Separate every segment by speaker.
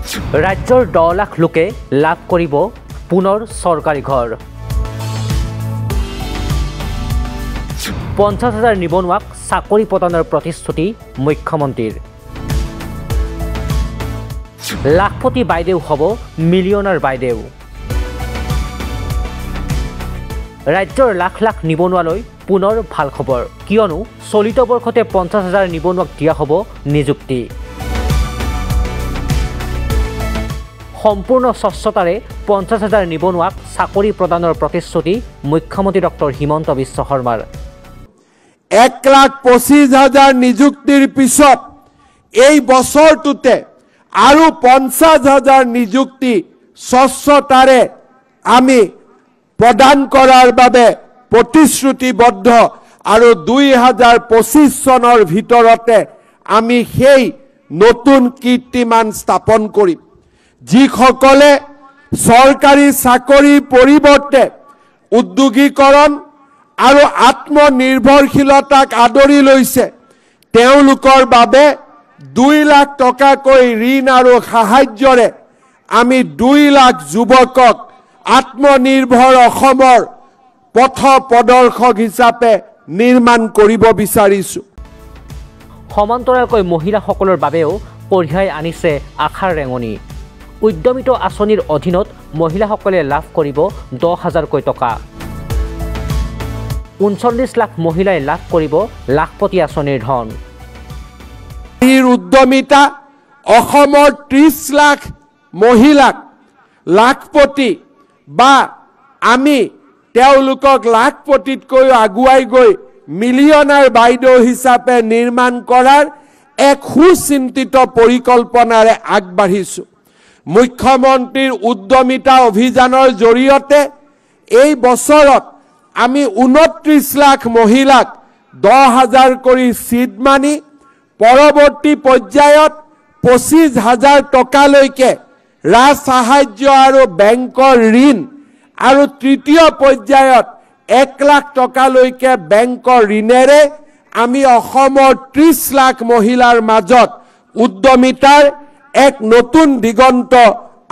Speaker 1: ৰাজ্যৰ 10 লাখ লোকে লাভ কৰিব পুনৰ চৰকাৰী ঘৰ। 50,000 নিবনুৱাক চাকৰি প্ৰদানৰ প্ৰতিশ্ৰুতি মুখ্যমন্ত্ৰীৰ। লাখপতি বাইদেউ হ'ব মিলিয়নাৰ বাইদেউ। ৰাজ্যৰ লাখ লাখ নিবনুৱালৈ পুনৰ ভাল খবৰ, কিয়নো চলিত বৰ্ষতে 50,000 নিবনুৱাক দিয়া হ'ব নিযুক্তি। সম্পূৰ্ণ স্বচ্ছতাৰে 50,000 নিবনুৱাক চাকৰি প্ৰদানৰ প্ৰতিশ্ৰুতি মুখ্যমন্ত্ৰী ডক্টৰ হিমন্ত বিশ্ব শৰ্মাৰ।
Speaker 2: 1,25,000 নিযুক্তিৰ পিছত এই বছৰটোতে আৰু 50,000 নিযুক্তি স্বচ্ছতাৰে আমি প্ৰদান কৰাৰ বাবে প্ৰতিশ্ৰুতিবদ্ধ আৰু 2025 চনৰ ভিতৰতে আমি সেই নতুন কীৰ্তিমান স্থাপন কৰিম। যিসকলে চৰকাৰী চাকৰিৰ পৰিৱৰ্তে উদ্যোগীকৰণ আৰু আত্মনিৰ্ভৰশীলতাক আদৰি লৈছে, তেওঁলোকৰ বাবে 2 লাখ টকাকৈ ঋণ আৰু সাহায্যৰে আমি 2 লাখ যুৱকক আত্মনিৰ্ভৰ অসমৰ পথ প্ৰদৰ্শক হিচাপে নিৰ্মাণ কৰিব বিচাৰিছোঁ।
Speaker 1: সমান্তৰালকৈ মহিলাসকলৰ বাবেও কঢ়িয়াই আনিছে আশাৰ ৰেঙনি। উদ্যমিত আঁচনিৰ অধীনত মহিলাসকলে লাভ কৰিব 10,000কৈ টকা। 39 লাখ মহিলাই লাভ কৰিব লাখপতি আঁচনিৰ ধন।
Speaker 2: উদ্যমিতা অসমৰ 30 লাখ মহিলাক লাখপতি বা আমি তেওঁলোকক লাখপতিতকৈ আগুৱাই গৈ মিলিয়নাৰ বাইদেউ হিচাপে নিৰ্মাণ কৰাৰ এক সুচিন্তিত পৰিকল্পনাৰে আগবাঢ়িছোঁ। মুখ্যমন্ত্ৰীৰ উদ্যমিতা অভিযানৰ জৰিয়তে এই বছৰত আমি 29 লাখ মহিলাক 10,000 কৰি চিট মানি পৰৱৰ্তী পৰ্যায়ত 25,000 টকালৈকে ৰাজ সাহায্য আৰু বেংকৰ ঋণ আৰু তৃতীয় পৰ্যায়ত 1 লাখ টকালৈকে বেংকৰ ঋণেৰে আমি অসমৰ 30 লাখ মহিলাৰ মাজত উদ্যমিতাৰ এক নতুন দিগন্ত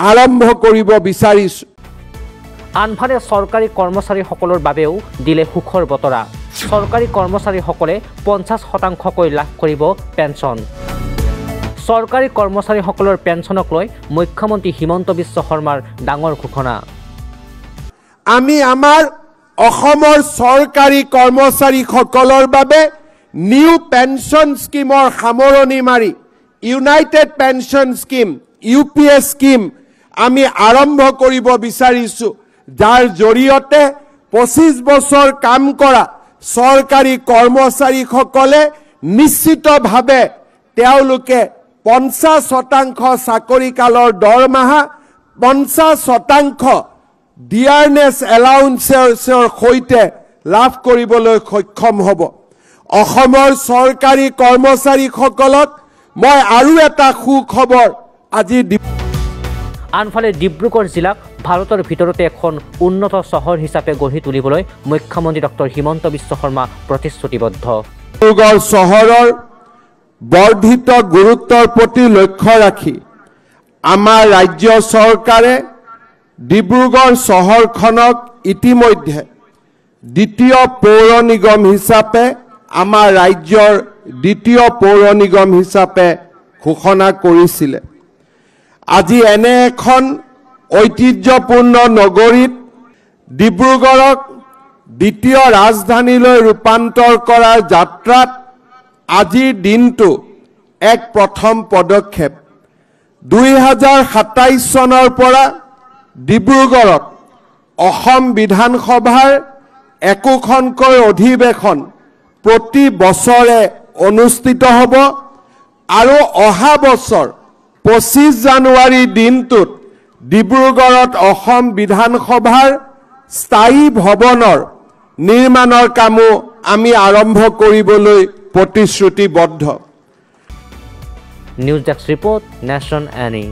Speaker 2: আৰম্ভ কৰিব বিচাৰিছোঁ।
Speaker 1: আনফালে চৰকাৰী কৰ্মচাৰীসকলৰ বাবেও দিলে সুখৰ বতৰা। চৰকাৰী কৰ্মচাৰীসকলে 50% লাভ কৰিব পেঞ্চন। চৰকাৰী কৰ্মচাৰীসকলৰ পেঞ্চনক লৈ মুখ্যমন্ত্ৰী হিমন্ত বিশ্ব শৰ্মাৰ ডাঙৰ ঘোষণা।
Speaker 2: আমি আমাৰ অসমৰ চৰকাৰী কৰ্মচাৰীসকলৰ বাবে নিউ পেঞ্চন স্কিমৰ সামৰণি মাৰি United pension scheme UPS scheme আমি আৰম্ভ কৰিব বিচাৰিছোঁ, যাৰ জৰিয়তে 25 বছৰ কাম কৰা চৰকাৰী কৰ্মচাৰীসকলে নিশ্চিতভাৱে তেওঁলোকে 50% চাকৰি কালৰ দৰমহা 50% ডিয়াৰনেছ এলাউন্সৰ সৈতে লাভ কৰিবলৈ সক্ষম হ'ব। অসমৰ চৰকাৰী কৰ্মচাৰীসকলক মই আৰু এটা সুখবৰ আজি
Speaker 1: আনফালে ডিব্ৰুগড় জিলাক ভাৰতৰ ভিতৰতে এখন উন্নত চহৰ হিচাপে গঢ়ি তুলিবলৈ মুখ্যমন্ত্ৰী ডক্টৰ হিমন্ত বিশ্ব শৰ্মা প্ৰতিশ্ৰুতিবদ্ধ।
Speaker 2: ডিব্ৰুগড় চহৰৰ বৰ্ধিত গুৰুত্বৰ প্ৰতি লক্ষ্য ৰাখি আমাৰ ৰাজ্য চৰকাৰে ডিব্ৰুগড় চহৰখনক ইতিমধ্যে দ্বিতীয় পৌৰ নিগম হিচাপে আমাৰ ৰাজ্যৰ দ্বিতীয় পৌৰ নিগম হিচাপে ঘোষণা কৰিছিলে। আজি এনে এখন ঐতিহ্যপূৰ্ণ নগৰীত ডিব্ৰুগড়ক দ্বিতীয় ৰাজধানীলৈ ৰূপান্তৰ কৰাৰ যাত্ৰাত আজিৰ দিনটো এক প্ৰথম পদক্ষেপ। 2027 চনৰ পৰা ডিব্ৰুগড়ত অসম বিধানসভাৰ একোখনকৈ অধিৱেশন প্ৰতি বছৰে অনুষ্ঠিত হ'ব আৰু অহা বছৰ 25 জানুৱাৰী দিনটোত ডিব্ৰুগড়ত অসম বিধানসভাৰ স্থায়ী ভৱনৰ নিৰ্মাণৰ কামো আমি আৰম্ভ কৰিবলৈ প্ৰতিশ্ৰুতিবদ্ধ।
Speaker 1: News desk report, nation any.